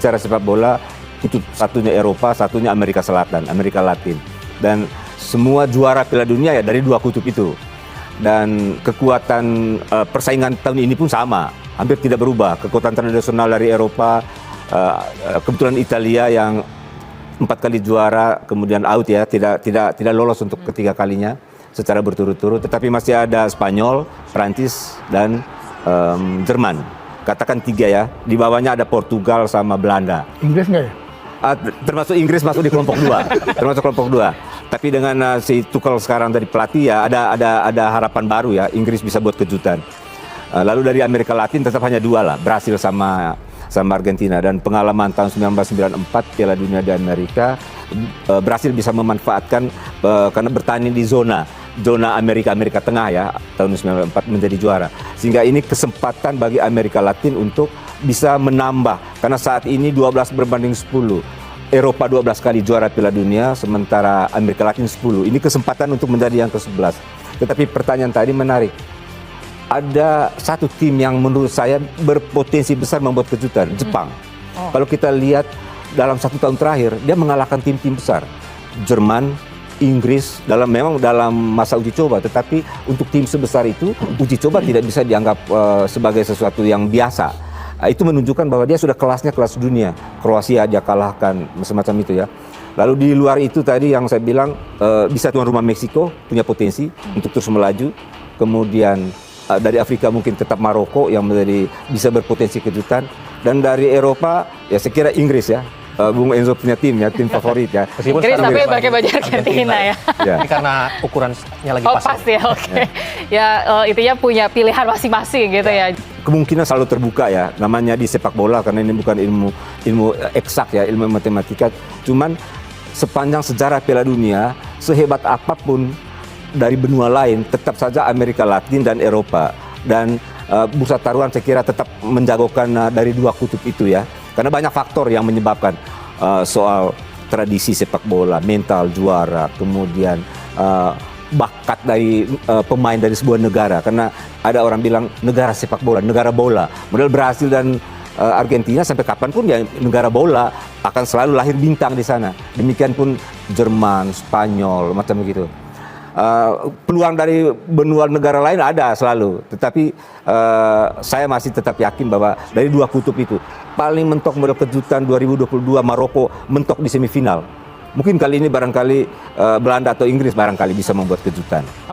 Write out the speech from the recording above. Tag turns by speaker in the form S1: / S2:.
S1: bicara sepak bola, itu satunya Eropa, satunya Amerika Selatan, Amerika Latin. Dan semua juara Piala Dunia ya dari dua kutub itu. Dan kekuatan persaingan tahun ini pun sama, hampir tidak berubah. Kekuatan tradisional dari Eropa, kebetulan Italia yang 4 kali juara, kemudian out ya, tidak lolos untuk ketiga kalinya secara berturut-turut. Tetapi masih ada Spanyol, Prancis, dan Jerman. Katakan 3 ya. Di bawahnya ada Portugal sama Belanda.
S2: Inggris nggak ya?
S1: Termasuk Inggris masuk di kelompok 2. Termasuk kelompok 2. Tapi dengan si Tuchel sekarang dari pelatih ya ada harapan baru ya. Inggris bisa buat kejutan. Lalu dari Amerika Latin tetap hanya 2 lah, Brasil sama Argentina. Dan pengalaman tahun 1994 Piala Dunia di Amerika, Brasil bisa memanfaatkan karena bertanding di zona Amerika Tengah ya, tahun 1994 menjadi juara. Sehingga ini kesempatan bagi Amerika Latin untuk bisa menambah, karena saat ini 12 berbanding 10. Eropa 12 kali juara Piala Dunia, sementara Amerika Latin 10. Ini kesempatan untuk menjadi yang ke-11. Tetapi pertanyaan tadi menarik. Ada satu tim yang menurut saya berpotensi besar membuat kejutan, Jepang. Kalau kita lihat dalam 1 tahun terakhir, dia mengalahkan tim-tim besar. Jerman, Inggris, memang dalam masa uji coba. Tetapi untuk tim sebesar itu, uji coba tidak bisa dianggap sebagai sesuatu yang biasa. Itu menunjukkan bahwa dia sudah kelasnya kelas dunia. Kroasia dia kalahkan, semacam itu ya. Lalu di luar itu tadi yang saya bilang, bisa tuan rumah Meksiko, punya potensi untuk terus melaju. Kemudian dari Afrika mungkin tetap Maroko yang bisa berpotensi kejutan. Dan dari Eropa, ya saya kira Inggris ya. Bung Enzo punya tim favorit ya.
S3: Inggris tapi pakai baju Argentina ya.
S4: Ini karena ukurannya lagi pas.
S3: Oh pas ya, oke. Ya intinya punya pilihan masing-masing gitu ya.
S1: Kemungkinan selalu terbuka ya, namanya di sepak bola karena ini bukan ilmu eksak ya, ilmu matematika. Cuman sepanjang sejarah Piala Dunia, sehebat apapun dari benua lain, tetap saja Amerika Latin dan Eropa. Dan bursa taruhan saya kira tetap menjagokan dari 2 kutub itu ya. Karena banyak faktor yang menyebabkan soal tradisi sepak bola, mental juara, kemudian bakat dari pemain dari sebuah negara. Karena ada orang bilang negara sepak bola, negara bola. Model Brasil dan Argentina sampai kapanpun ya negara bola, akan selalu lahir bintang di sana. Demikian pun Jerman, Spanyol, macam begitu. Peluang dari benua negara lain ada selalu, tetapi saya masih tetap yakin bahwa dari 2 kutub itu paling mentok model kejutan 2022 Maroko mentok di semifinal. Mungkin kali ini barangkali Belanda atau Inggris barangkali bisa membuat kejutan.